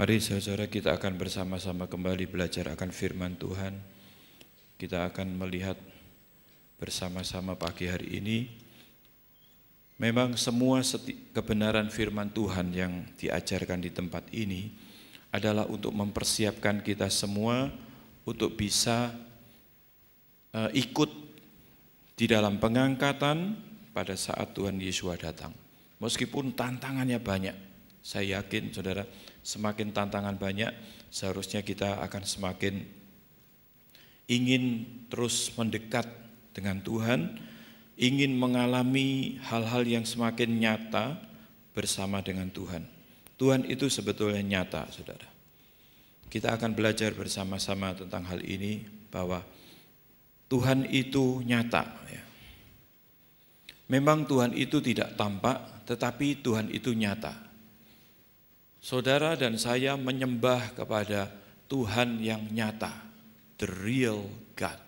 Mari saudara kita akan bersama-sama kembali belajar akan firman Tuhan. Kita akan melihat bersama-sama pagi hari ini. Memang semua kebenaran firman Tuhan yang diajarkan di tempat ini adalah untuk mempersiapkan kita semua untuk bisa ikut di dalam pengangkatan pada saat Tuhan Yesus datang. Meskipun tantangannya banyak, saya yakin saudara, semakin tantangan banyak, seharusnya kita akan semakin ingin terus mendekat dengan Tuhan, ingin mengalami hal-hal yang semakin nyata bersama dengan Tuhan. Tuhan itu sebetulnya nyata, saudara. Kita akan belajar bersama-sama tentang hal ini, bahwa Tuhan itu nyata. Memang Tuhan itu tidak tampak, tetapi Tuhan itu nyata. Saudara dan saya menyembah kepada Tuhan yang nyata, the real God.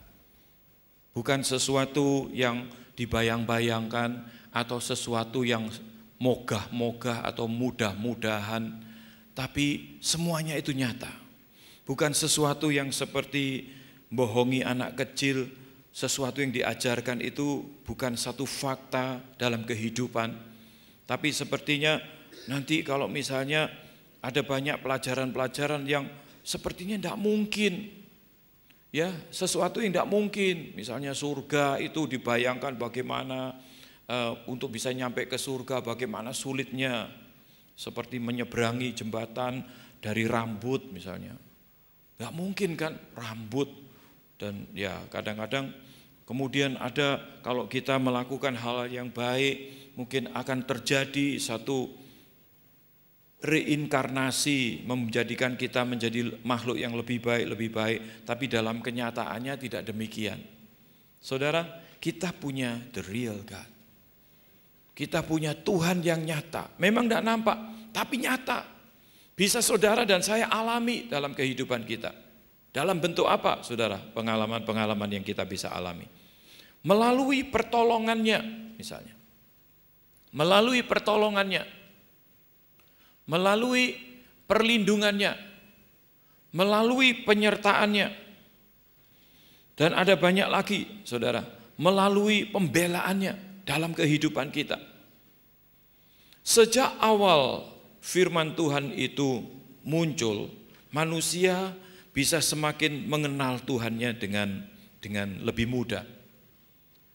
Bukan sesuatu yang dibayang-bayangkan atau sesuatu yang mogah-mogah atau mudah-mudahan, tapi semuanya itu nyata. Bukan sesuatu yang seperti bohongi anak kecil, sesuatu yang diajarkan itu bukan satu fakta dalam kehidupan, tapi sepertinya nanti kalau misalnya ada banyak pelajaran-pelajaran yang sepertinya tidak mungkin, ya, sesuatu yang tidak mungkin. Misalnya surga itu dibayangkan bagaimana untuk bisa nyampe ke surga, bagaimana sulitnya, seperti menyeberangi jembatan dari rambut misalnya. Nggak mungkin kan rambut. Dan ya kadang-kadang kemudian ada, kalau kita melakukan hal yang baik, mungkin akan terjadi satu reinkarnasi, menjadikan kita menjadi makhluk yang lebih baik, tapi dalam kenyataannya tidak demikian. Saudara, kita punya the real God. Kita punya Tuhan yang nyata. Memang tidak nampak, tapi nyata. Bisa saudara dan saya alami dalam kehidupan kita. Dalam bentuk apa, saudara? Pengalaman-pengalaman yang kita bisa alami. Melalui pertolongannya, misalnya. Melalui pertolongannya. Melalui perlindungannya. Melalui penyertaannya. Dan ada banyak lagi, saudara. Melalui pembelaannya dalam kehidupan kita. Sejak awal firman Tuhan itu muncul, manusia bisa semakin mengenal Tuhannya dengan lebih mudah.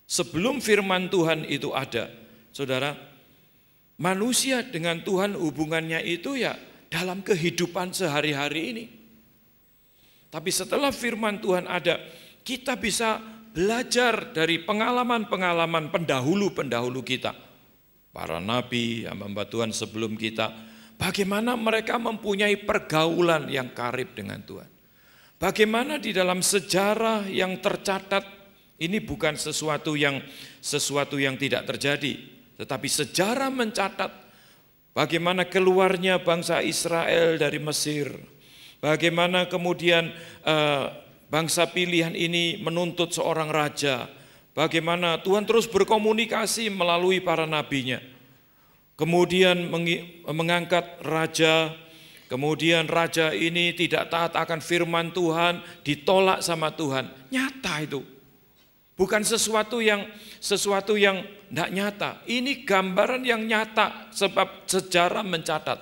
Sebelum firman Tuhan itu ada, saudara, manusia dengan Tuhan hubungannya itu ya dalam kehidupan sehari-hari ini. Tapi setelah firman Tuhan ada, kita bisa belajar dari pengalaman-pengalaman pendahulu-pendahulu kita. Para nabi, hamba Tuhan sebelum kita, bagaimana mereka mempunyai pergaulan yang karib dengan Tuhan. Bagaimana di dalam sejarah yang tercatat, ini bukan sesuatu yang tidak terjadi, tetapi sejarah mencatat bagaimana keluarnya bangsa Israel dari Mesir, bagaimana kemudian bangsa pilihan ini menuntut seorang raja, bagaimana Tuhan terus berkomunikasi melalui para nabinya, kemudian mengangkat raja. Kemudian raja ini tidak taat akan firman Tuhan, ditolak sama Tuhan. Nyata itu. Bukan sesuatu yang tidak nyata. Ini gambaran yang nyata sebab sejarah mencatat.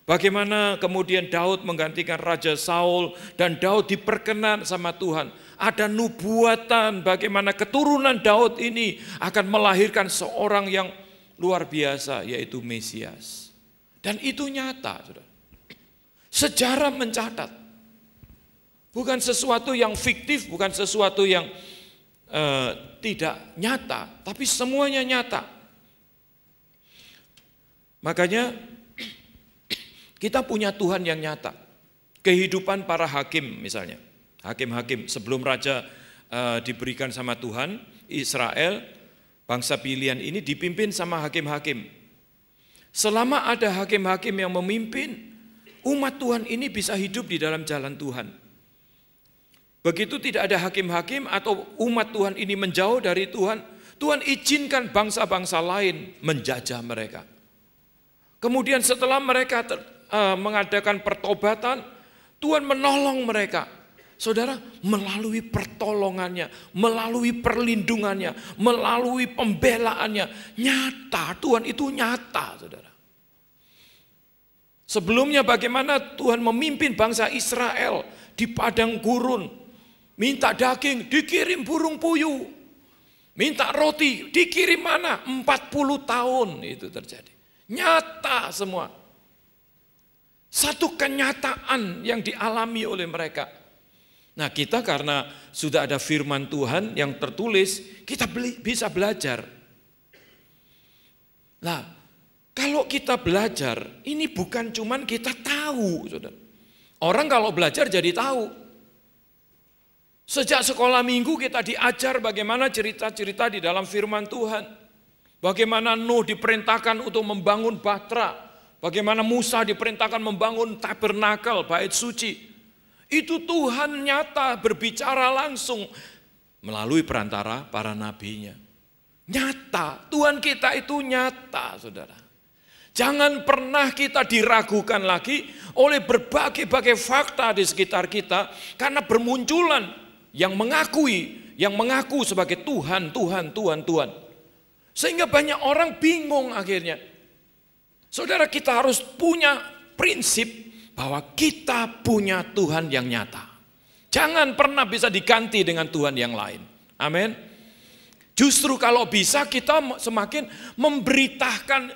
Bagaimana kemudian Daud menggantikan Raja Saul dan Daud diperkenan sama Tuhan. Ada nubuatan bagaimana keturunan Daud ini akan melahirkan seorang yang luar biasa, yaitu Mesias. Dan itu nyata, saudara. Sejarah mencatat, bukan sesuatu yang fiktif, bukan sesuatu yang tidak nyata, tapi semuanya nyata. Makanya kita punya Tuhan yang nyata. Kehidupan para hakim misalnya, hakim-hakim sebelum raja diberikan sama Tuhan, Israel, bangsa pilihan ini dipimpin sama hakim-hakim. Selama ada hakim-hakim yang memimpin, umat Tuhan ini bisa hidup di dalam jalan Tuhan. Begitu tidak ada hakim-hakim atau umat Tuhan ini menjauh dari Tuhan, Tuhan izinkan bangsa-bangsa lain menjajah mereka. Kemudian setelah mereka mengadakan pertobatan, Tuhan menolong mereka. Saudara, melalui pertolongannya, melalui perlindungannya, melalui pembelaannya, nyata, Tuhan itu nyata, saudara. Sebelumnya bagaimana Tuhan memimpin bangsa Israel di padang gurun, minta daging, dikirim burung puyuh, minta roti, dikirim mana? 40 tahun itu terjadi. Nyata semua. Satu kenyataan yang dialami oleh mereka. Nah, kita karena sudah ada firman Tuhan yang tertulis, kita bisa belajar. Nah, kalau kita belajar, ini bukan cuman kita tahu, saudara. Orang kalau belajar jadi tahu. Sejak sekolah minggu kita diajar bagaimana cerita-cerita di dalam firman Tuhan. Bagaimana Nuh diperintahkan untuk membangun Batra. Bagaimana Musa diperintahkan membangun tabernakel, bait suci. Itu Tuhan nyata berbicara langsung melalui perantara para nabinya. Nyata, Tuhan kita itu nyata, saudara. Jangan pernah kita diragukan lagi oleh berbagai-bagai fakta di sekitar kita karena bermunculan yang mengaku sebagai Tuhan. Sehingga banyak orang bingung akhirnya. Saudara, kita harus punya prinsip bahwa kita punya Tuhan yang nyata. Jangan pernah bisa diganti dengan Tuhan yang lain. Amin. Justru kalau bisa kita semakin memberitakan,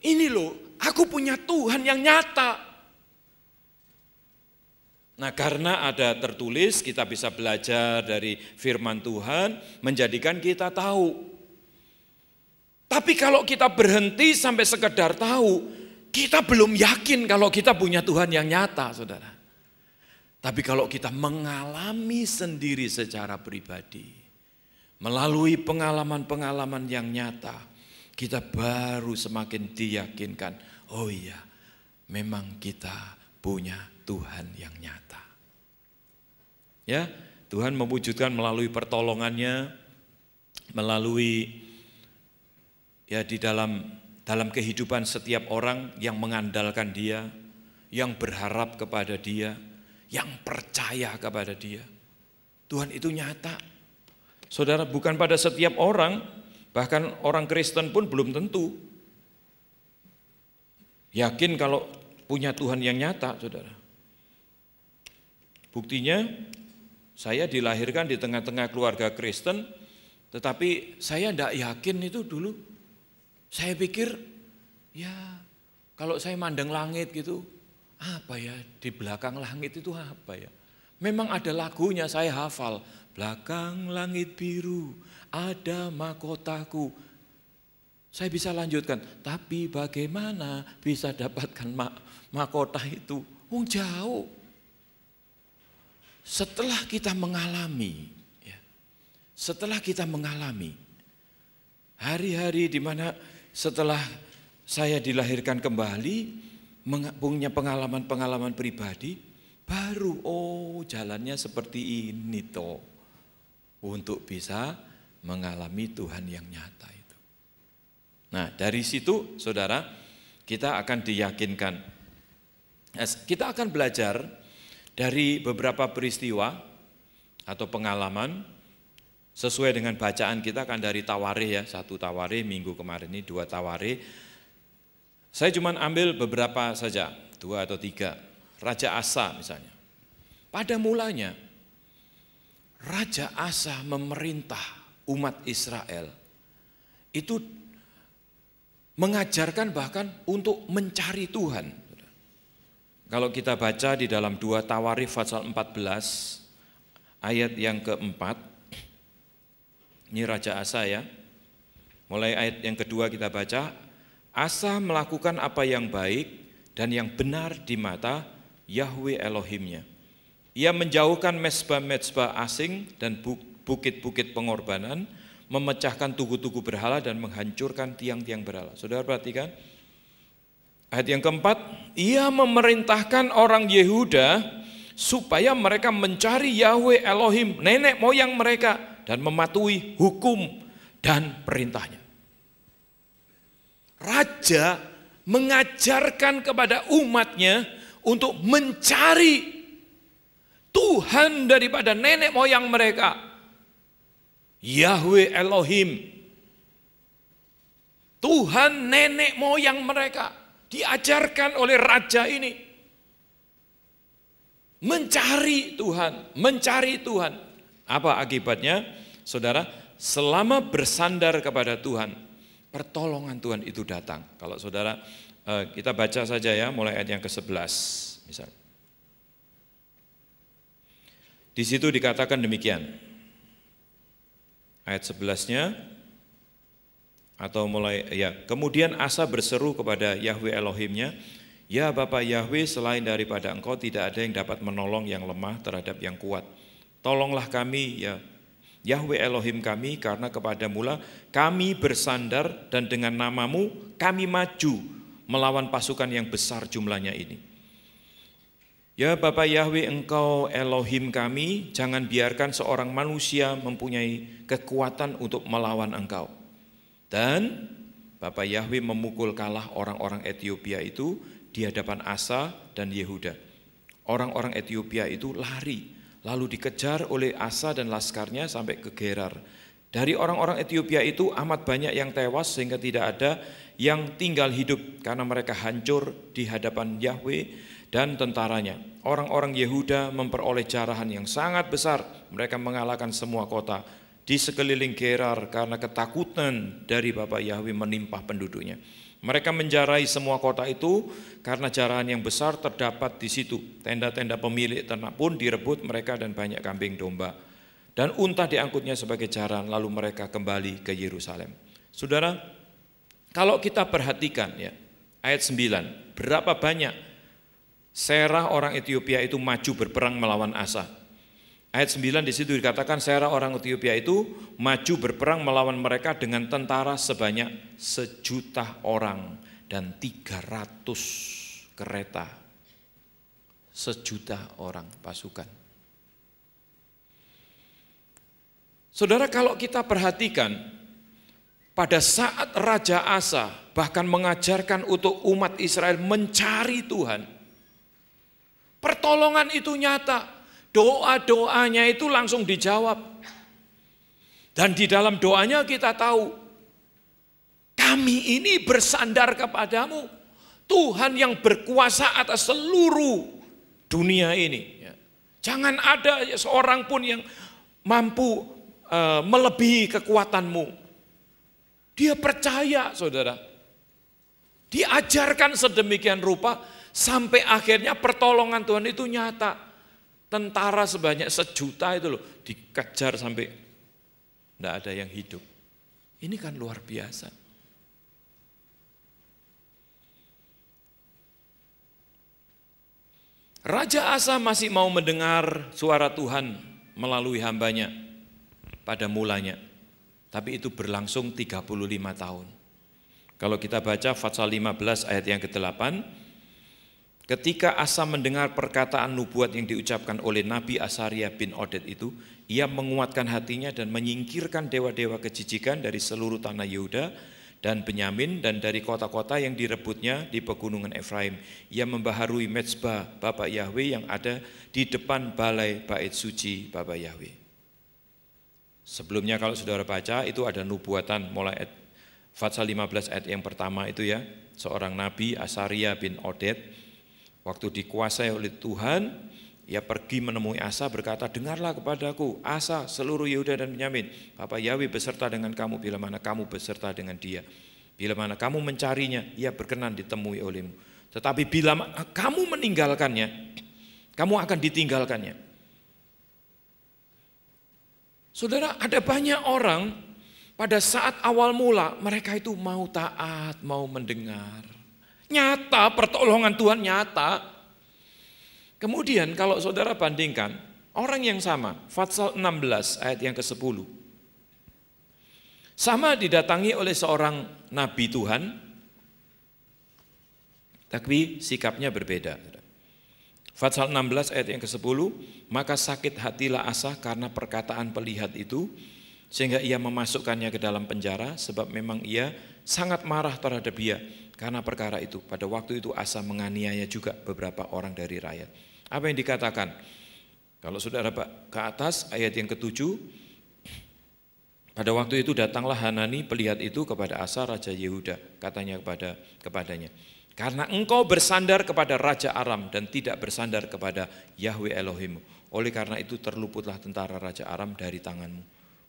ini loh, aku punya Tuhan yang nyata. Nah, karena ada tertulis, kita bisa belajar dari firman Tuhan, menjadikan kita tahu. Tapi kalau kita berhenti sampai sekedar tahu, kita belum yakin kalau kita punya Tuhan yang nyata, saudara. Tapi kalau kita mengalami sendiri secara pribadi, melalui pengalaman-pengalaman yang nyata, kita baru semakin diyakinkan, oh iya, memang kita punya Tuhan yang nyata. Ya, Tuhan mewujudkan melalui pertolongannya, melalui di dalam kehidupan setiap orang yang mengandalkan Dia, yang berharap kepada Dia, yang percaya kepada Dia. Tuhan itu nyata. Saudara, bukan pada setiap orang, bahkan orang Kristen pun belum tentu yakin kalau punya Tuhan yang nyata, saudara. Buktinya, saya dilahirkan di tengah-tengah keluarga Kristen, tetapi saya tidak yakin itu dulu. Saya pikir, ya kalau saya mandang langit gitu, apa ya di belakang langit itu apa ya? Memang ada lagunya saya hafal, belakang langit biru ada mahkotaku. Saya bisa lanjutkan, tapi bagaimana bisa dapatkan mahkota itu? Jauh. Setelah kita mengalami, hari-hari di mana setelah saya dilahirkan kembali, punya pengalaman-pengalaman pribadi, baru jalannya seperti ini toh, untuk bisa mengalami Tuhan yang nyata itu. Nah, dari situ saudara, kita akan diyakinkan. Kita akan belajar dari beberapa peristiwa atau pengalaman. Sesuai dengan bacaan kita kan dari Tawarikh ya, 1 Tawarikh minggu kemarin ini, 2 Tawarikh. Saya cuma ambil beberapa saja, 2 atau 3. Raja Asa misalnya. Pada mulanya, Raja Asa memerintah umat Israel. Itu mengajarkan bahkan untuk mencari Tuhan. Kalau kita baca di dalam 2 Tawarikh pasal 14, ayat yang keempat, ini Raja Asa ya. Mulai ayat yang kedua kita baca, Asa melakukan apa yang baik dan yang benar di mata Yahweh Elohimnya. Ia menjauhkan mezbah-mezbah asing dan bukit-bukit pengorbanan, memecahkan tugu-tugu berhala dan menghancurkan tiang-tiang berhala. Saudara perhatikan. Ayat yang keempat, ia memerintahkan orang Yehuda supaya mereka mencari Yahweh Elohim, nenek moyang mereka, dan mematuhi hukum dan perintahnya. Raja mengajarkan kepada umatnya untuk mencari Tuhan daripada nenek moyang mereka, Yahweh Elohim. Tuhan nenek moyang mereka diajarkan oleh raja ini. Mencari Tuhan, mencari Tuhan. Apa akibatnya? Saudara, selama bersandar kepada Tuhan, pertolongan Tuhan itu datang. Kalau saudara, kita baca saja ya, mulai ayat yang ke-11 misalnya. Di situ dikatakan demikian. Ayat 11-nya, atau mulai, ya, kemudian Asa berseru kepada Yahweh Elohimnya, ya Bapa Yahweh, selain daripada Engkau tidak ada yang dapat menolong yang lemah terhadap yang kuat. Tolonglah kami ya Yahweh Elohim kami, karena kepadamulah kami bersandar dan dengan namamu kami maju melawan pasukan yang besar jumlahnya ini. Ya Bapa Yahweh, Engkau Elohim kami, jangan biarkan seorang manusia mempunyai kekuatan untuk melawan Engkau. Dan Bapa Yahweh memukul kalah orang-orang Etiopia itu di hadapan Asa dan Yehuda. Orang-orang Etiopia itu lari, lalu dikejar oleh Asa dan laskarnya sampai ke Gerar. Dari orang-orang Etiopia itu amat banyak yang tewas sehingga tidak ada yang tinggal hidup karena mereka hancur di hadapan Yahweh dan tentaranya. Orang-orang Yehuda memperoleh jarahan yang sangat besar. Mereka mengalahkan semua kota di sekeliling Gerar karena ketakutan dari Bapa Yahweh menimpa penduduknya. Mereka menjarai semua kota itu karena jarahan yang besar terdapat di situ. Tenda-tenda pemilik ternak pun direbut mereka dan banyak kambing domba. Dan unta diangkutnya sebagai jarahan, lalu mereka kembali ke Yerusalem. Saudara, kalau kita perhatikan ya, ayat 9, berapa banyak Serah orang Etiopia itu maju berperang melawan Asa. Ayat 9 di situ dikatakan Serah orang Etiopia itu maju berperang melawan mereka dengan tentara sebanyak 1.000.000 orang dan 300 kereta. 1.000.000 orang pasukan. Saudara, kalau kita perhatikan pada saat Raja Asa bahkan mengajarkan untuk umat Israel mencari Tuhan, pertolongan itu nyata, doa-doanya itu langsung dijawab. Dan di dalam doanya kita tahu, kami ini bersandar kepadamu, Tuhan yang berkuasa atas seluruh dunia ini. Jangan ada seorang pun yang mampu melebihi kekuatanmu. Dia percaya, saudara. Diajarkan sedemikian rupa, sampai akhirnya pertolongan Tuhan itu nyata. Tentara sebanyak 1.000.000 itu loh, dikejar sampai tidak ada yang hidup. Ini kan luar biasa. Raja Asa masih mau mendengar suara Tuhan melalui hambanya pada mulanya. Tapi itu berlangsung 35 tahun. Kalau kita baca Fatsal 15 ayat yang ke-8, ketika Asa mendengar perkataan nubuat yang diucapkan oleh Nabi Asaria bin Oded itu, ia menguatkan hatinya dan menyingkirkan dewa-dewa kejijikan dari seluruh tanah Yehuda dan Benyamin dan dari kota-kota yang direbutnya di pegunungan Efraim. Ia membaharui mezbah Bapa Yahweh yang ada di depan balai bait suci Bapa Yahweh. Sebelumnya kalau saudara baca itu ada nubuatan mulai Fatsal 15 ayat yang pertama itu ya, seorang Nabi Asaria bin Oded waktu dikuasai oleh Tuhan, ia pergi menemui Asa berkata, dengarlah kepadaku, Asa, seluruh Yehuda dan Benyamin, Bapa Yahweh beserta dengan kamu bila mana kamu beserta dengan dia. Bila mana kamu mencarinya, ia berkenan ditemui olehmu. Tetapi bila kamu meninggalkannya, kamu akan ditinggalkannya. Saudara, ada banyak orang pada saat awal mula, mereka itu mau taat, mau mendengar. Nyata, pertolongan Tuhan nyata. Kemudian kalau saudara bandingkan, orang yang sama, Fatsal 16 ayat yang ke-10. Sama didatangi oleh seorang nabi Tuhan, tapi sikapnya berbeda. Fatsal 16 ayat yang ke-10, maka sakit hatilah Asa karena perkataan pelihat itu, sehingga ia memasukkannya ke dalam penjara, sebab memang ia sangat marah terhadap dia karena perkara itu. Pada waktu itu Asa menganiaya juga beberapa orang dari rakyat. Apa yang dikatakan? Kalau saudara ke atas ayat yang ke-7, pada waktu itu datanglah Hanani pelihat itu kepada Asa raja Yehuda, katanya kepadanya, karena engkau bersandar kepada raja Aram dan tidak bersandar kepada Yahweh Elohimmu, oleh karena itu terluputlah tentara raja Aram dari tanganmu.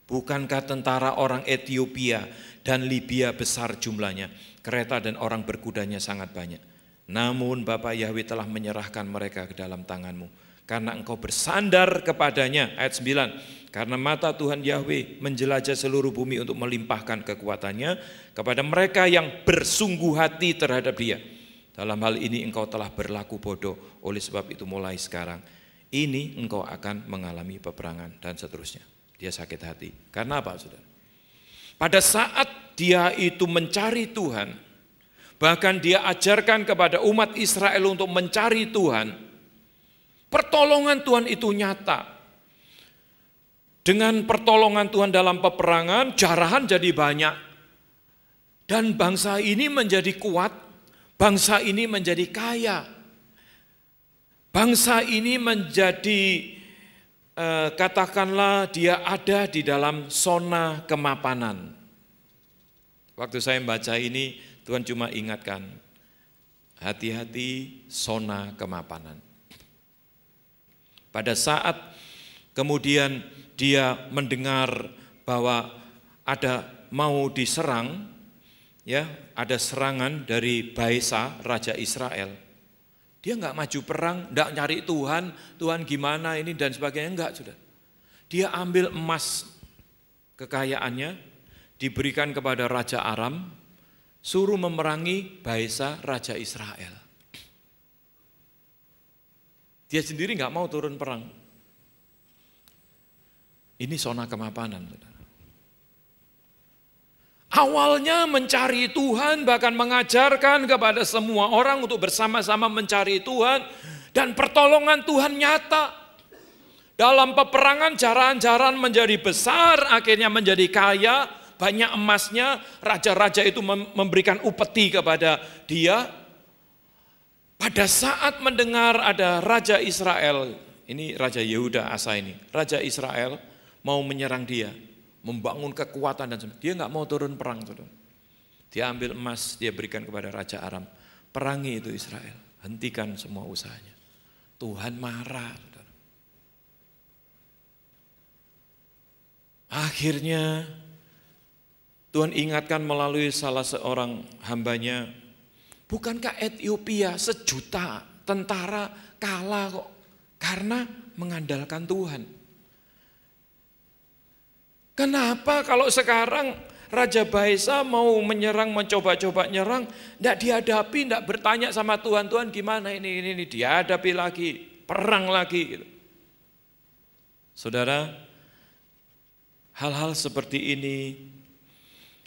Bukankah tentara orang Ethiopia dan Libya besar jumlahnya, kereta dan orang berkudanya sangat banyak. Namun Bapa Yahweh telah menyerahkan mereka ke dalam tanganmu, karena engkau bersandar kepadanya. Ayat 9, karena mata Tuhan Yahweh menjelajah seluruh bumi untuk melimpahkan kekuatannya kepada mereka yang bersungguh hati terhadap dia. Dalam hal ini engkau telah berlaku bodoh, oleh sebab itu mulai sekarang ini engkau akan mengalami peperangan, dan seterusnya. Dia sakit hati. Karena apa, saudara? Pada saat dia itu mencari Tuhan, bahkan dia ajarkan kepada umat Israel untuk mencari Tuhan, pertolongan Tuhan itu nyata. Dengan pertolongan Tuhan dalam peperangan, jarahan jadi banyak. Dan bangsa ini menjadi kuat, bangsa ini menjadi kaya. Bangsa ini menjadi, katakanlah dia ada di dalam zona kemapanan. Waktu saya membaca ini, Tuhan cuma ingatkan, hati-hati zona kemapanan. Pada saat kemudian dia mendengar bahwa ada mau diserang, ya, ada serangan dari Baesa, raja Israel. Dia enggak maju perang, enggak nyari Tuhan, Tuhan gimana ini dan sebagainya, enggak, sudah. Dia ambil emas kekayaannya, diberikan kepada raja Aram, suruh memerangi Baesa, raja Israel. Dia sendiri enggak mau turun perang. Ini zona kemapanan, saudara. Awalnya mencari Tuhan, bahkan mengajarkan kepada semua orang untuk bersama-sama mencari Tuhan, dan pertolongan Tuhan nyata. Dalam peperangan jarahan-jarahan menjadi besar, akhirnya menjadi kaya, banyak emasnya, raja-raja itu memberikan upeti kepada dia. Pada saat mendengar ada raja Israel, ini raja Yehuda Asa ini, raja Israel mau menyerang dia, membangun kekuatan dan sebagainya. Dia nggak mau turun perang, saudara. Dia ambil emas, dia berikan kepada raja Aram, perangi itu Israel, hentikan semua usahanya. Tuhan marah, saudara. Akhirnya Tuhan ingatkan melalui salah seorang hambanya, bukankah Ethiopia 1 juta tentara kalah kok, karena mengandalkan Tuhan. Kenapa kalau sekarang Raja Baesa mau menyerang, mencoba-coba nyerang, tidak dihadapi, tidak bertanya sama Tuhan, Tuhan gimana ini, dihadapi lagi, perang lagi. Gitu. Saudara, hal-hal seperti ini,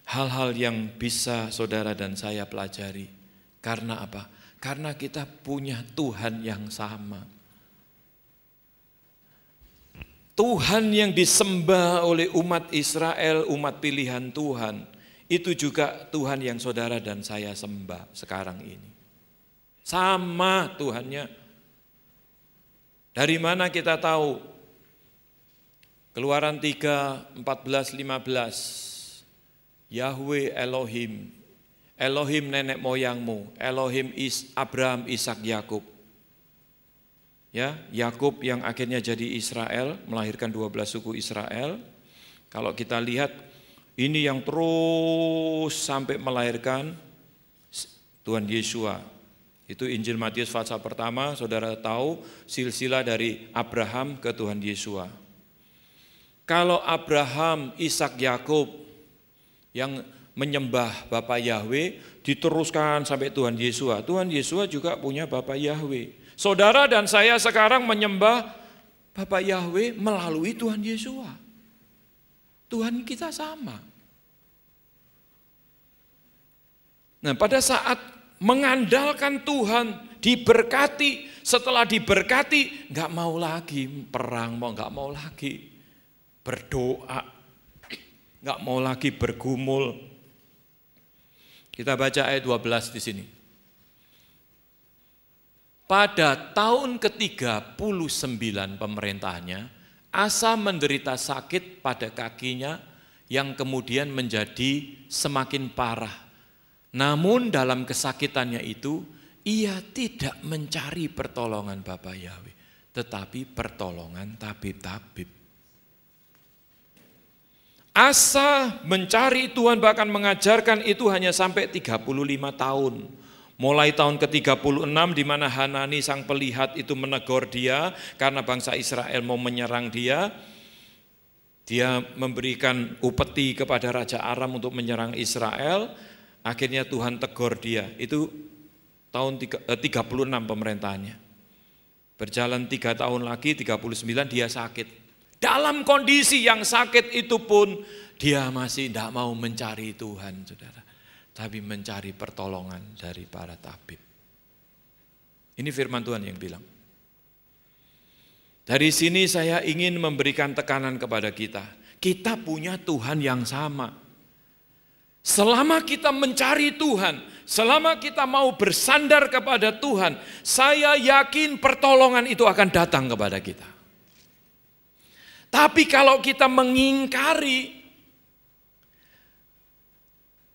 hal-hal yang bisa saudara dan saya pelajari. Karena apa? Karena kita punya Tuhan yang sama. Tuhan yang disembah oleh umat Israel, umat pilihan Tuhan, itu juga Tuhan yang saudara dan saya sembah sekarang ini. Sama Tuhannya. Dari mana kita tahu? Keluaran 3, 14, 15. Yahweh Elohim, Elohim nenek moyangmu, Elohim Abraham, Ishak, Yakub. Ya, Yakub yang akhirnya jadi Israel, melahirkan 12 suku Israel. Kalau kita lihat, ini yang terus sampai melahirkan Tuhan Yesua. Itu Injil Matius pasal pertama, saudara tahu silsilah dari Abraham ke Tuhan Yesua. Kalau Abraham, Ishak, Yakub yang menyembah Bapa Yahweh, diteruskan sampai Tuhan Yesua. Tuhan Yesua juga punya Bapa Yahweh. Saudara dan saya sekarang menyembah Bapa Yahweh melalui Tuhan Yesua. Tuhan kita sama. Nah, pada saat mengandalkan Tuhan, diberkati, setelah diberkati, nggak mau lagi perang, nggak mau lagi berdoa, nggak mau lagi bergumul. Kita baca ayat 12 di sini. Pada tahun ke-39 pemerintahnya, Asa menderita sakit pada kakinya yang kemudian menjadi semakin parah. Namun dalam kesakitannya itu, ia tidak mencari pertolongan Bapa Yahweh, tetapi pertolongan tabib-tabib. Asa mencari Tuhan, bahkan mengajarkan itu hanya sampai 35 tahun. Mulai tahun ke-36 di mana Hanani sang pelihat itu menegur dia karena bangsa Israel mau menyerang dia. Dia memberikan upeti kepada Raja Aram untuk menyerang Israel. Akhirnya Tuhan tegur dia. Itu tahun 36 pemerintahannya. Berjalan 3 tahun lagi, 39 dia sakit. Dalam kondisi yang sakit itu pun dia masih tidak mau mencari Tuhan, saudara. Tapi mencari pertolongan dari para tabib. Ini firman Tuhan yang bilang. Dari sini saya ingin memberikan tekanan kepada kita. Kita punya Tuhan yang sama. Selama kita mencari Tuhan, selama kita mau bersandar kepada Tuhan, saya yakin pertolongan itu akan datang kepada kita. Tapi kalau kita mengingkari,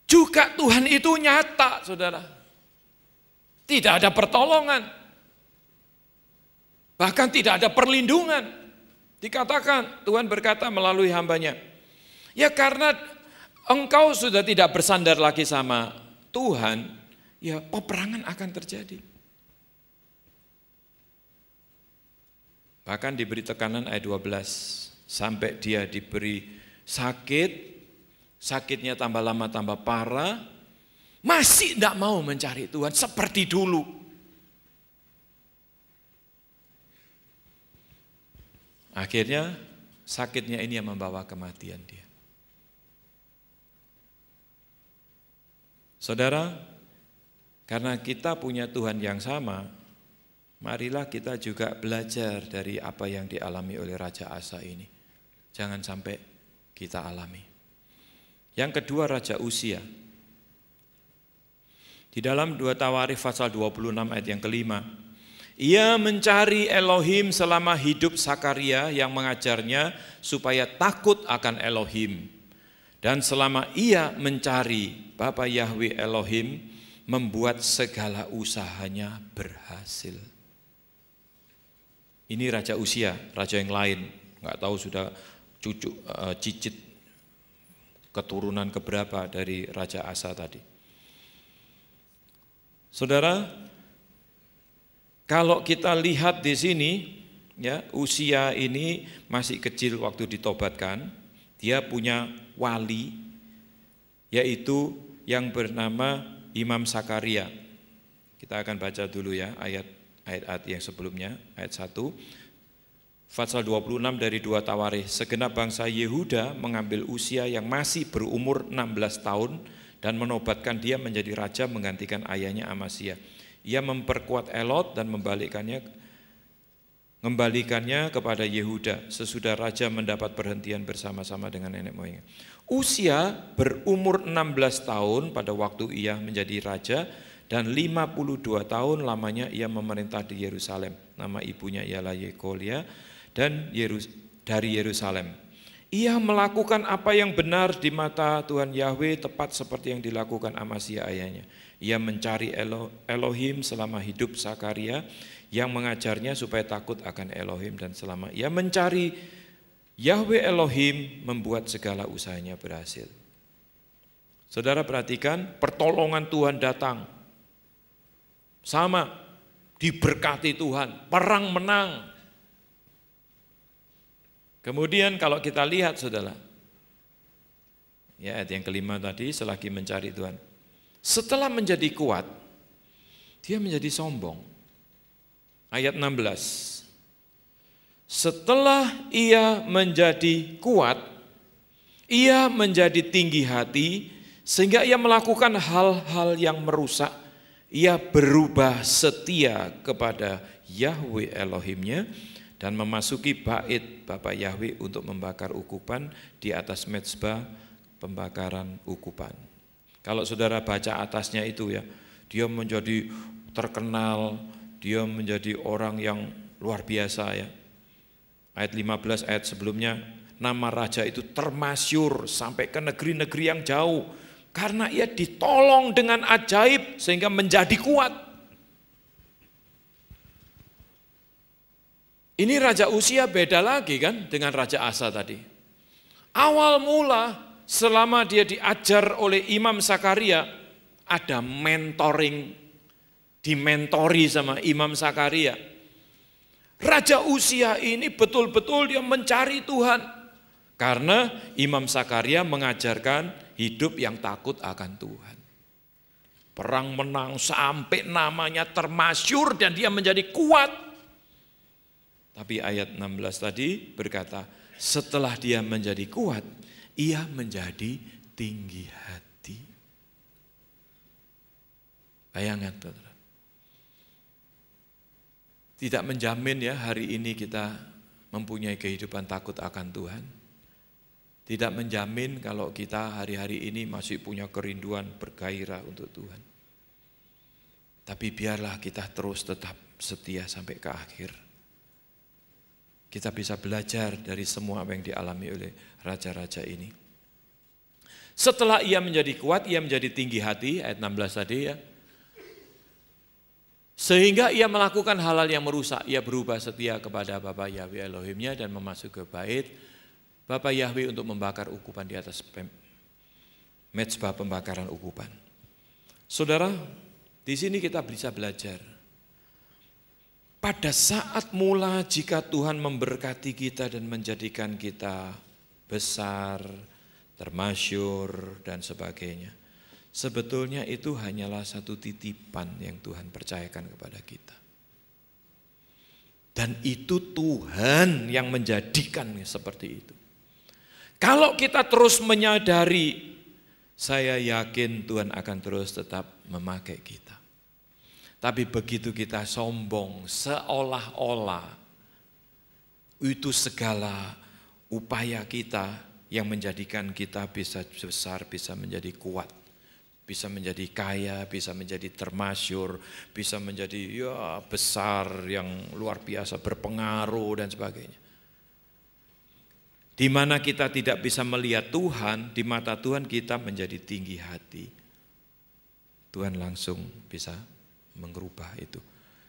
juga Tuhan itu nyata, saudara. Tidak ada pertolongan. Bahkan tidak ada perlindungan. Dikatakan, Tuhan berkata melalui hambanya, ya karena engkau sudah tidak bersandar lagi sama Tuhan, ya peperangan akan terjadi. Bahkan diberi tekanan ayat 12, sampai dia diberi sakit, sakitnya tambah lama tambah parah, masih tidak mau mencari Tuhan seperti dulu. Akhirnya sakitnya ini yang membawa kematian dia. Saudara, karena kita punya Tuhan yang sama, marilah kita juga belajar dari apa yang dialami oleh Raja Asa ini. Jangan sampai kita alami. Yang kedua, Raja Uzia. Di dalam 2 Tawarikh pasal 26 ayat yang kelima, ia mencari Elohim selama hidup Sakaria yang mengajarnya supaya takut akan Elohim. Dan selama ia mencari Bapa Yahweh Elohim, membuat segala usahanya berhasil. Ini Raja Uzia, raja yang lain, nggak tahu sudah cicit keturunan keberapa dari Raja Asa tadi. Saudara, kalau kita lihat di sini, ya Uzia ini masih kecil waktu ditobatkan, dia punya wali, yaitu yang bernama Imam Sakaria. Kita akan baca dulu ya ayat-ayat yang sebelumnya, ayat 1. Pasal 26 dari 2 Tawarikh, segenap bangsa Yehuda mengambil Uzia yang masih berumur 16 tahun dan menobatkan dia menjadi raja menggantikan ayahnya Amasya. Ia memperkuat Elot dan mengembalikannya kepada Yehuda sesudah raja mendapat perhentian bersama-sama dengan nenek moyangnya. Uzia berumur 16 tahun pada waktu ia menjadi raja dan 52 tahun lamanya ia memerintah di Yerusalem. Nama ibunya ialah Yekolia dan dari Yerusalem. Ia melakukan apa yang benar di mata Tuhan Yahweh, tepat seperti yang dilakukan Amasya ayahnya. Ia mencari Elohim selama hidup Sakaria yang mengajarnya supaya takut akan Elohim, dan selama ia mencari Yahweh Elohim membuat segala usahanya berhasil. Saudara perhatikan, pertolongan Tuhan datang. Sama, diberkati Tuhan, perang menang. Kemudian kalau kita lihat saudara, ya ayat yang kelima tadi, selagi mencari Tuhan. Setelah menjadi kuat, dia menjadi sombong. Ayat 16. Setelah ia menjadi kuat, ia menjadi tinggi hati, sehingga ia melakukan hal-hal yang merusak. Ia berubah setia kepada Yahweh Elohimnya dan memasuki bait Bapa Yahweh untuk membakar ukupan di atas mezbah pembakaran ukupan. Kalau saudara baca atasnya itu ya, dia menjadi terkenal, dia menjadi orang yang luar biasa ya. Ayat 15, ayat sebelumnya, nama raja itu termasyur sampai ke negeri-negeri yang jauh. Karena ia ditolong dengan ajaib sehingga menjadi kuat. Ini Raja Uzia beda lagi kan dengan Raja Asa tadi. Awal mula selama dia diajar oleh Imam Sakaria, ada mentoring, dimentori sama Imam Sakaria. Raja Uzia ini betul-betul dia mencari Tuhan. Karena Imam Sakaria mengajarkan hidup yang takut akan Tuhan. Perang menang sampai namanya termasyur dan dia menjadi kuat. Tapi ayat 16 tadi berkata, setelah dia menjadi kuat, ia menjadi tinggi hati. Bayangkan, saudara. Tidak menjamin ya hari ini kita mempunyai kehidupan takut akan Tuhan. Tidak menjamin kalau kita hari-hari ini masih punya kerinduan bergairah untuk Tuhan. Tapi biarlah kita terus tetap setia sampai ke akhir. Kita bisa belajar dari semua apa yang dialami oleh raja-raja ini. Setelah ia menjadi kuat, ia menjadi tinggi hati, ayat 16 tadi ya. Sehingga ia melakukan hal-hal yang merusak, ia berubah setia kepada Bapa Yahweh Elohimnya dan memasuki ke bait Bapa Yahweh untuk membakar ukupan di atas mezbah pembakaran ukupan. Saudara, di sini kita bisa belajar. Pada saat mula jika Tuhan memberkati kita dan menjadikan kita besar, termasyur dan sebagainya, sebetulnya itu hanyalah satu titipan yang Tuhan percayakan kepada kita. Dan itu Tuhan yang menjadikan seperti itu. Kalau kita terus menyadari, saya yakin Tuhan akan terus tetap memakai kita. Tapi begitu kita sombong, seolah-olah itu segala upaya kita yang menjadikan kita bisa besar, bisa menjadi kuat, bisa menjadi kaya, bisa menjadi termasyur, bisa menjadi ya besar yang luar biasa, berpengaruh dan sebagainya. Di mana kita tidak bisa melihat Tuhan, di mata Tuhan kita menjadi tinggi hati. Tuhan langsung bisa mengubah itu.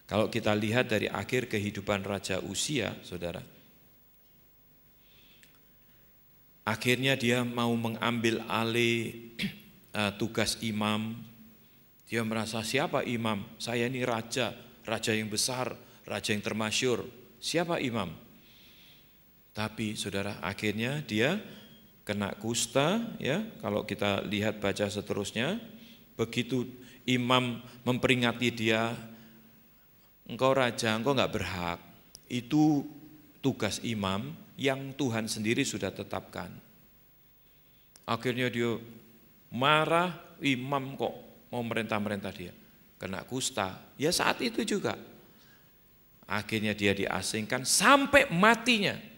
Kalau kita lihat dari akhir kehidupan Raja Uzia, saudara, akhirnya dia mau mengambil alih tugas imam. Dia merasa siapa imam? Saya ini raja, raja yang besar, raja yang termasyur. Siapa imam? Tapi saudara, akhirnya dia kena kusta ya. Kalau kita lihat baca seterusnya, begitu imam memperingati dia, engkau raja, engkau enggak berhak. Itu tugas imam yang Tuhan sendiri sudah tetapkan. Akhirnya dia marah, imam kok mau merintah-merintah dia. Kena kusta, ya saat itu juga. Akhirnya dia diasingkan sampai matinya.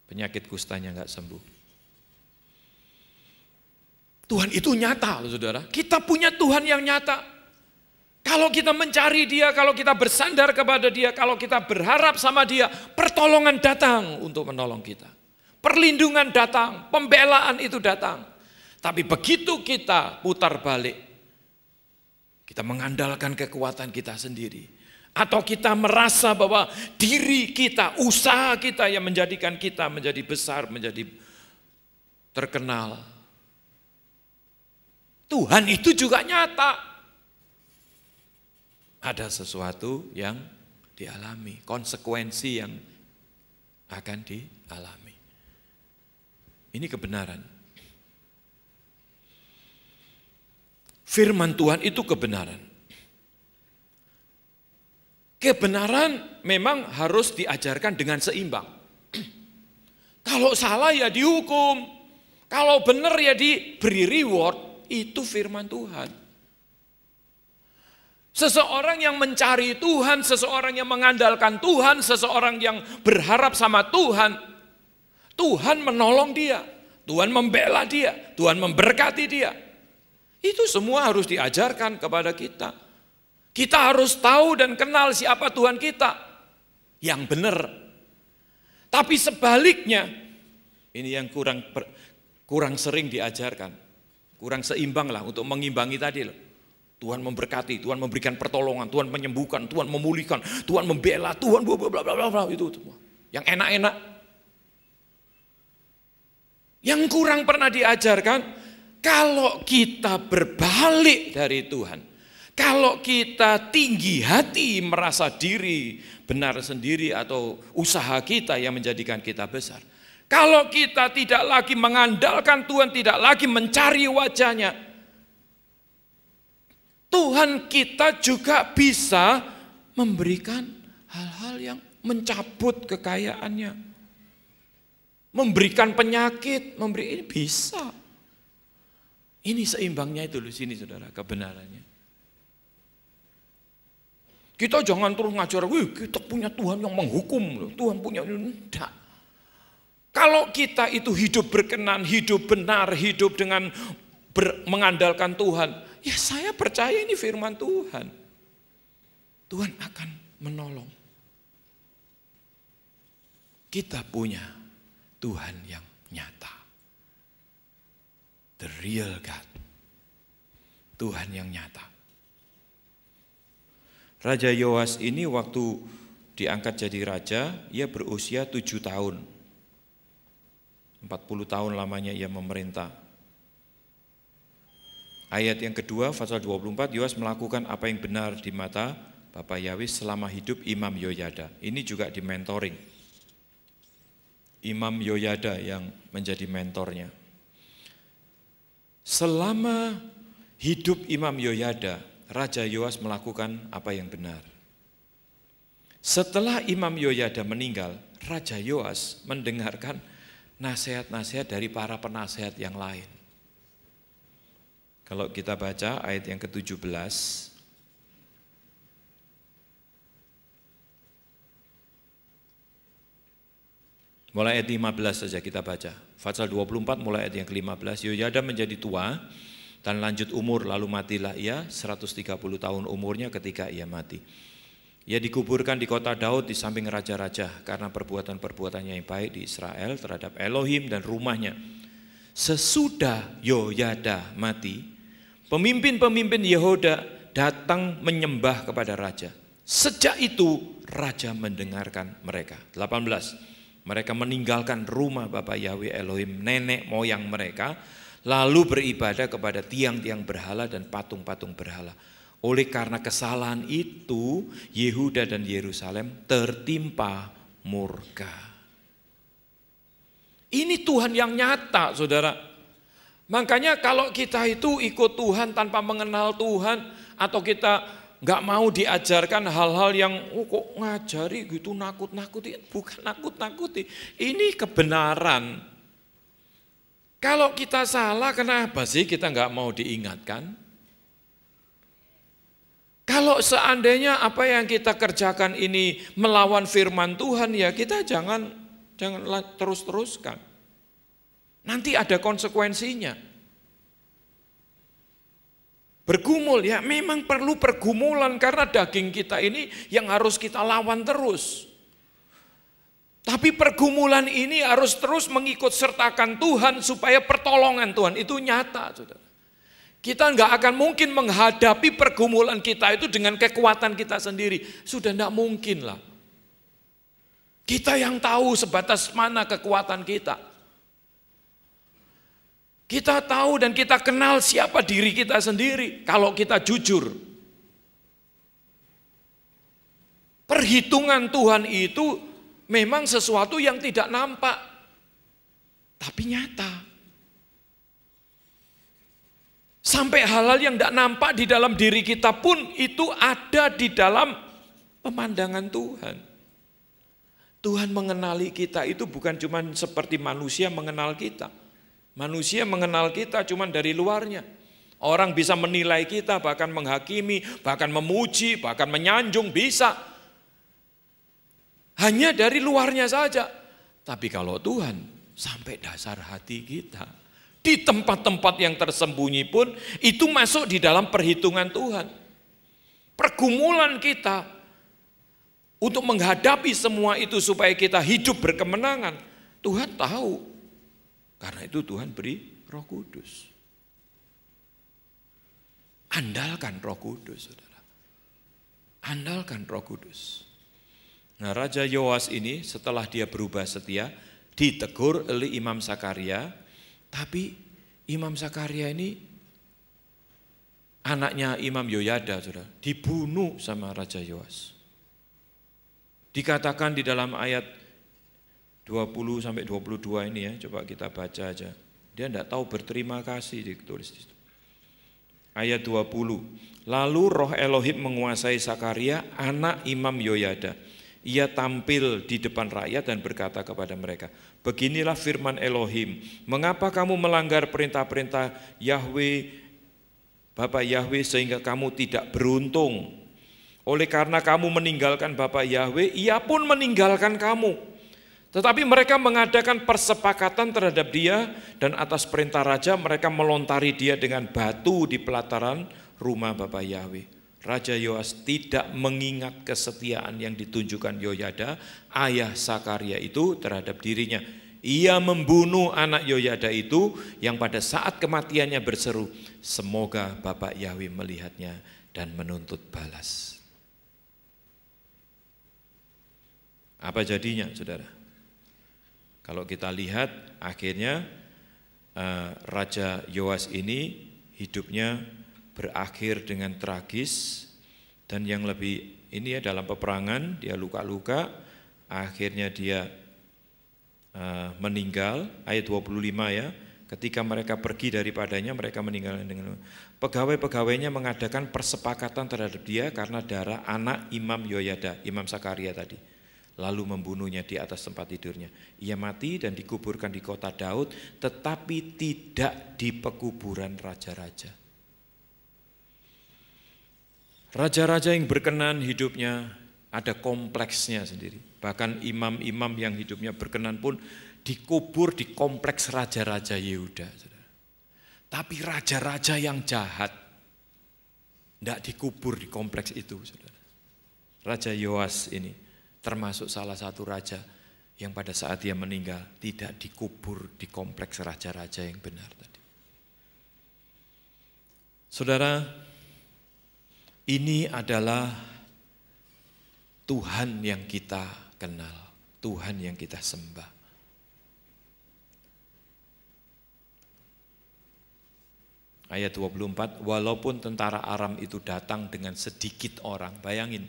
Penyakit kustanya enggak sembuh. Tuhan itu nyata loh saudara. Kita punya Tuhan yang nyata. Kalau kita mencari dia, kalau kita bersandar kepada dia, kalau kita berharap sama dia, pertolongan datang untuk menolong kita. Perlindungan datang, pembelaan itu datang. Tapi begitu kita putar balik, kita mengandalkan kekuatan kita sendiri. Atau kita merasa bahwa diri kita, usaha kita yang menjadikan kita menjadi besar, menjadi terkenal. Tuhan itu juga nyata. Ada sesuatu yang dialami, konsekuensi yang akan dialami. Ini kebenaran. Firman Tuhan itu kebenaran. Kebenaran memang harus diajarkan dengan seimbang. Kalau salah ya dihukum, kalau benar ya diberi reward. Itu firman Tuhan. Seseorang yang mencari Tuhan, seseorang yang mengandalkan Tuhan, seseorang yang berharap sama Tuhan, Tuhan menolong dia, Tuhan membela dia, Tuhan memberkati dia. Itu semua harus diajarkan kepada kita. Kita harus tahu dan kenal siapa Tuhan kita yang benar. Tapi sebaliknya, ini yang kurang sering diajarkan, kurang seimbang lah untuk mengimbangi tadi loh. Tuhan memberkati, Tuhan memberikan pertolongan, Tuhan menyembuhkan, Tuhan memulihkan, Tuhan membela, Tuhan bla bla bla bla itu semua. Yang enak-enak. Yang kurang pernah diajarkan, kalau kita berbalik dari Tuhan, kalau kita tinggi hati merasa diri benar sendiri atau usaha kita yang menjadikan kita besar. Kalau kita tidak lagi mengandalkan Tuhan, tidak lagi mencari wajahnya, Tuhan kita juga bisa memberikan hal-hal yang mencabut kekayaannya. Memberikan penyakit, ini bisa. Ini seimbangnya itu di sini saudara, kebenarannya. Kita jangan terus ngajar, kita punya Tuhan yang menghukum, Tuhan punya, enggak. Kalau kita itu hidup berkenan, hidup benar, hidup dengan mengandalkan Tuhan, ya saya percaya ini firman Tuhan. Tuhan akan menolong. Kita punya Tuhan yang nyata. The real God. Tuhan yang nyata. Raja Yoas ini waktu diangkat jadi raja, ia berusia 7 tahun. 40 tahun lamanya ia memerintah. Ayat yang kedua, pasal 24, Yoas melakukan apa yang benar di mata Bapa Yahweh selama hidup Imam Yoyada. Ini juga di mentoring. Imam Yoyada yang menjadi mentornya. Selama hidup Imam Yoyada, Raja Yoas melakukan apa yang benar. Setelah Imam Yoyada meninggal, Raja Yoas mendengarkan nasihat-nasihat dari para penasehat yang lain. Kalau kita baca ayat yang ke-17, mulai ayat 15 saja kita baca. Pasal 24 mulai ayat yang ke-15, Yoyada menjadi tua dan lanjut umur, lalu matilah ia 130 tahun umurnya ketika ia mati. Ia dikuburkan di kota Daud di samping raja-raja karena perbuatan-perbuatannya yang baik di Israel terhadap Elohim dan rumahnya. Sesudah Yoyada mati, pemimpin-pemimpin Yehuda datang menyembah kepada raja. Sejak itu raja mendengarkan mereka. 18. Mereka meninggalkan rumah Bapa Yahweh Elohim nenek moyang mereka, lalu beribadah kepada tiang-tiang berhala dan patung-patung berhala. Oleh karena kesalahan itu, Yehuda dan Yerusalem tertimpa murka. Ini Tuhan yang nyata, saudara. Makanya kalau kita itu ikut Tuhan tanpa mengenal Tuhan, atau kita nggak mau diajarkan hal-hal yang kok ngajari gitu nakut-nakuti, bukan nakut-nakuti. Ini kebenaran. Kalau kita salah, kenapa sih kita nggak mau diingatkan? Kalau seandainya apa yang kita kerjakan ini melawan firman Tuhan, ya kita jangan terus-teruskan. Nanti ada konsekuensinya. Bergumul, ya memang perlu pergumulan karena daging kita ini yang harus kita lawan terus. Tapi pergumulan ini harus terus mengikut sertakan Tuhan supaya pertolongan Tuhan itu nyata. Saudara. Kita nggak akan mungkin menghadapi pergumulan kita itu dengan kekuatan kita sendiri. Sudah nggak mungkin lah. Kita yang tahu sebatas mana kekuatan kita. Kita tahu dan kita kenal siapa diri kita sendiri kalau kita jujur. Perhitungan Tuhan itu memang sesuatu yang tidak nampak, tapi nyata. Sampai hal-hal yang tidak nampak di dalam diri kita pun itu ada di dalam pemandangan Tuhan. Tuhan mengenali kita itu bukan cuma seperti manusia mengenal kita. Manusia mengenal kita cuma dari luarnya. Orang bisa menilai kita, bahkan menghakimi, bahkan memuji, bahkan menyanjung, bisa. Hanya dari luarnya saja. Tapi kalau Tuhan sampai dasar hati kita, Di tempat-tempat yang tersembunyi pun itu masuk di dalam perhitungan Tuhan. Pergumulan kita untuk menghadapi semua itu supaya kita hidup berkemenangan, Tuhan tahu. Karena itu Tuhan beri Roh Kudus. Andalkan Roh Kudus, saudara. Andalkan Roh Kudus. Nah, Raja Yoas ini setelah dia berubah setia, ditegur oleh Imam Sakaria, tapi Imam Sakaria ini anaknya Imam Yoyada, saudara, dibunuh sama Raja Yoas. Dikatakan di dalam ayat 20 sampai 22 ini ya, coba kita baca aja. Dia tidak tahu berterima kasih, ditulis di situ. Ayat 20, lalu roh Elohim menguasai Sakaria, anak Imam Yoyada. Ia tampil di depan rakyat dan berkata kepada mereka, beginilah firman Elohim, mengapa kamu melanggar perintah-perintah Yahweh, Bapak Yahweh, sehingga kamu tidak beruntung. Oleh karena kamu meninggalkan Bapak Yahweh, ia pun meninggalkan kamu. Tetapi mereka mengadakan persepakatan terhadap dia, dan atas perintah raja mereka melontari dia dengan batu di pelataran rumah Bapak Yahweh. Raja Yoas tidak mengingat kesetiaan yang ditunjukkan Yoyada, ayah Sakaria itu terhadap dirinya. Ia membunuh anak Yoyada itu yang pada saat kematiannya berseru, semoga Bapak Yahweh melihatnya dan menuntut balas. Apa jadinya, saudara? Kalau kita lihat akhirnya Raja Yoas ini hidupnya berakhir dengan tragis, dan yang lebih ini ya, dalam peperangan dia luka-luka, akhirnya dia meninggal. Ayat 25 ya, ketika mereka pergi daripadanya mereka meninggal dengan pegawai-pegawainya mengadakan persepakatan terhadap dia karena darah anak Imam Yoyada, Imam Sakaria tadi, lalu membunuhnya di atas tempat tidurnya. Ia mati dan dikuburkan di kota Daud, tetapi tidak di pekuburan raja-raja. Raja-raja yang berkenan hidupnya ada kompleksnya sendiri. Bahkan imam-imam yang hidupnya berkenan pun dikubur di kompleks raja-raja Yehuda. Tapi raja-raja yang jahat tidak dikubur di kompleks itu. Raja Yoas ini termasuk salah satu raja yang pada saat dia meninggal tidak dikubur di kompleks raja-raja yang benar tadi. Saudara, ini adalah Tuhan yang kita kenal, Tuhan yang kita sembah. Ayat 24, walaupun tentara Aram itu datang dengan sedikit orang, bayangin.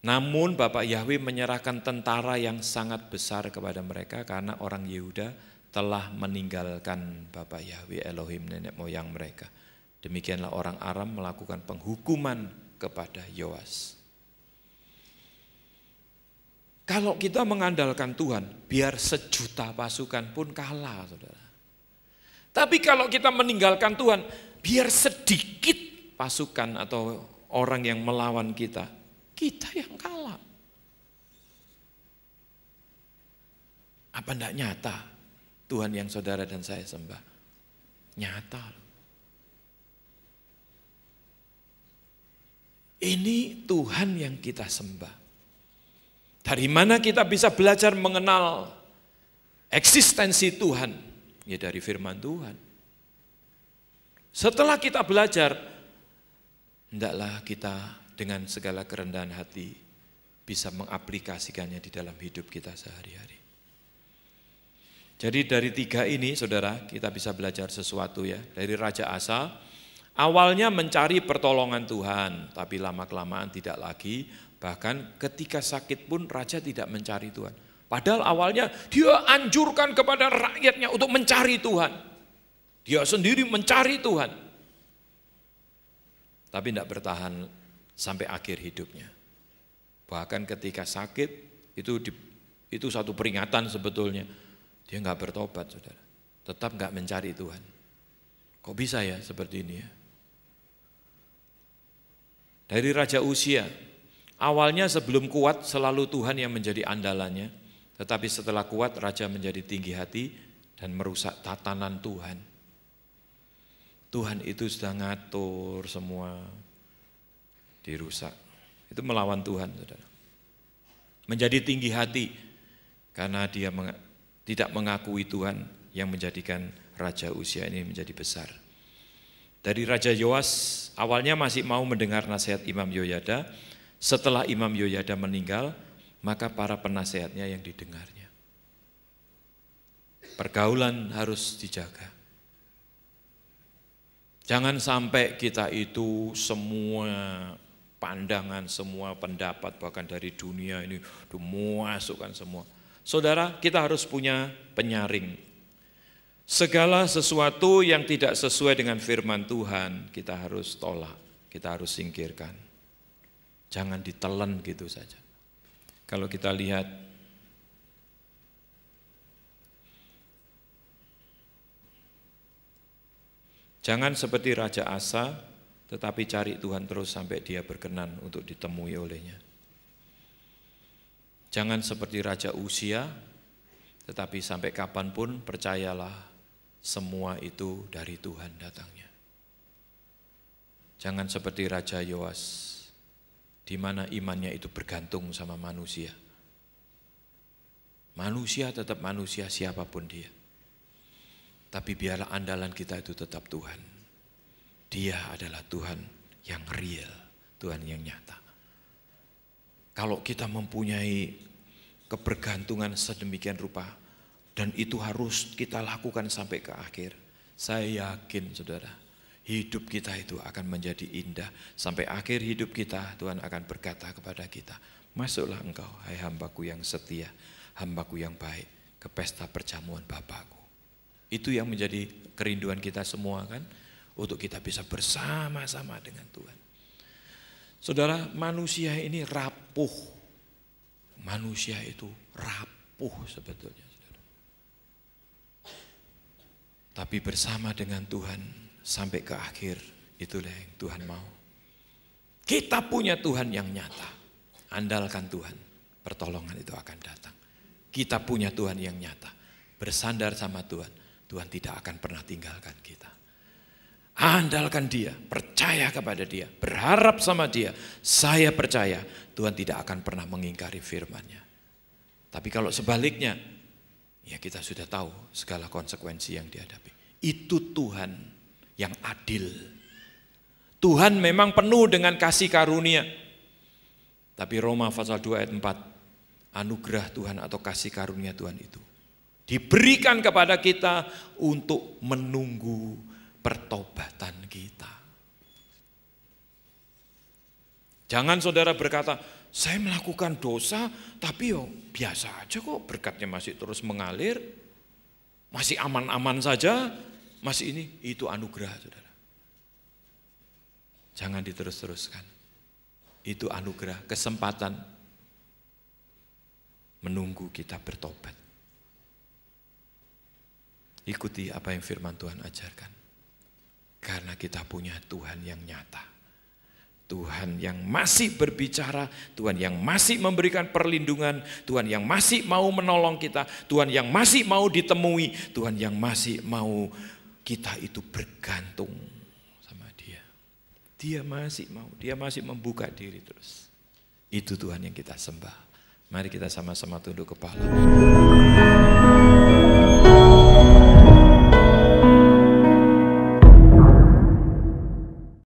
Namun Bapak Yahweh menyerahkan tentara yang sangat besar kepada mereka karena orang Yehuda telah meninggalkan Bapak Yahweh Elohim nenek moyang mereka. Demikianlah orang Aram melakukan penghukuman kepada Yoas. Kalau kita mengandalkan Tuhan, biar sejuta pasukan pun kalah, saudara. Tapi kalau kita meninggalkan Tuhan, biar sedikit pasukan atau orang yang melawan kita yang kalah. Apa enggak nyata Tuhan yang saudara dan saya sembah? Nyata. Ini Tuhan yang kita sembah. Dari mana kita bisa belajar mengenal eksistensi Tuhan? Ya dari firman Tuhan. Setelah kita belajar, hendaklah kita dengan segala kerendahan hati bisa mengaplikasikannya di dalam hidup kita sehari-hari. Jadi dari 3 ini saudara, kita bisa belajar sesuatu ya. Dari Raja Asa, awalnya mencari pertolongan Tuhan, tapi lama-kelamaan tidak lagi. Bahkan ketika sakit pun raja tidak mencari Tuhan. Padahal awalnya dia anjurkan kepada rakyatnya untuk mencari Tuhan. Dia sendiri mencari Tuhan. Tapi tidak bertahan sampai akhir hidupnya. Bahkan ketika sakit, itu satu peringatan sebetulnya. Dia nggak bertobat, saudara. Tetap nggak mencari Tuhan. Kok bisa ya seperti ini ya? Dari Raja Uzia, awalnya sebelum kuat selalu Tuhan yang menjadi andalannya, tetapi setelah kuat raja menjadi tinggi hati dan merusak tatanan Tuhan. Tuhan itu sudah ngatur semua, dirusak. Itu melawan Tuhan, saudara. Menjadi tinggi hati karena dia tidak mengakui Tuhan yang menjadikan Raja Uzia ini menjadi besar. Dari Raja Yoas awalnya masih mau mendengar nasihat Imam Yoyada. Setelah Imam Yoyada meninggal, maka para penasehatnya yang didengarnya. Pergaulan harus dijaga. Jangan sampai kita itu semua pandangan, semua pendapat bahkan dari dunia ini dimasukkan semua. Saudara, kita harus punya penyaring. Segala sesuatu yang tidak sesuai dengan firman Tuhan, kita harus tolak, kita harus singkirkan. Jangan ditelan gitu saja. Kalau kita lihat jangan seperti Raja Asa, tetapi cari Tuhan terus sampai dia berkenan untuk ditemui olehnya. Jangan seperti Raja Uzia, tetapi sampai kapanpun percayalah semua itu dari Tuhan datangnya. Jangan seperti Raja Yoas, di mana imannya itu bergantung sama manusia. Manusia tetap manusia siapapun dia. Tapi biarlah andalan kita itu tetap Tuhan. Dia adalah Tuhan yang real, Tuhan yang nyata. Kalau kita mempunyai kebergantungan sedemikian rupa, dan itu harus kita lakukan sampai ke akhir, saya yakin saudara, hidup kita itu akan menjadi indah. Sampai akhir hidup kita, Tuhan akan berkata kepada kita, masuklah engkau, hai hambaku yang setia, hambaku yang baik, ke pesta perjamuan Bapakku. Itu yang menjadi kerinduan kita semua kan, untuk kita bisa bersama-sama dengan Tuhan. Saudara, manusia ini rapuh. Manusia itu rapuh sebetulnya. Saudara. Tapi bersama dengan Tuhan sampai ke akhir, itulah yang Tuhan mau. Kita punya Tuhan yang nyata. Andalkan Tuhan, pertolongan itu akan datang. Kita punya Tuhan yang nyata. Bersandar sama Tuhan, Tuhan tidak akan pernah tinggalkan kita. Andalkan Dia, percaya kepada Dia, berharap sama Dia. Saya percaya Tuhan tidak akan pernah mengingkari firman-Nya. Tapi kalau sebaliknya, ya kita sudah tahu segala konsekuensi yang dihadapi. Itu Tuhan yang adil. Tuhan memang penuh dengan kasih karunia. Tapi Roma pasal 2 ayat 4, anugerah Tuhan atau kasih karunia Tuhan itu diberikan kepada kita untuk menunggu pertobatan kita. Jangan saudara berkata, saya melakukan dosa tapi biasa aja kok, berkatnya masih terus mengalir, masih aman-aman saja, masih ini, itu anugerah saudara. Jangan diterus-teruskan. Itu anugerah, kesempatan menunggu kita bertobat. Ikuti apa yang firman Tuhan ajarkan. Karena kita punya Tuhan yang nyata. Tuhan yang masih berbicara, Tuhan yang masih memberikan perlindungan, Tuhan yang masih mau menolong kita, Tuhan yang masih mau ditemui, Tuhan yang masih mau kita itu bergantung sama Dia. Dia masih mau, Dia masih membuka diri terus. Itu Tuhan yang kita sembah. Mari kita sama-sama tunduk kepala.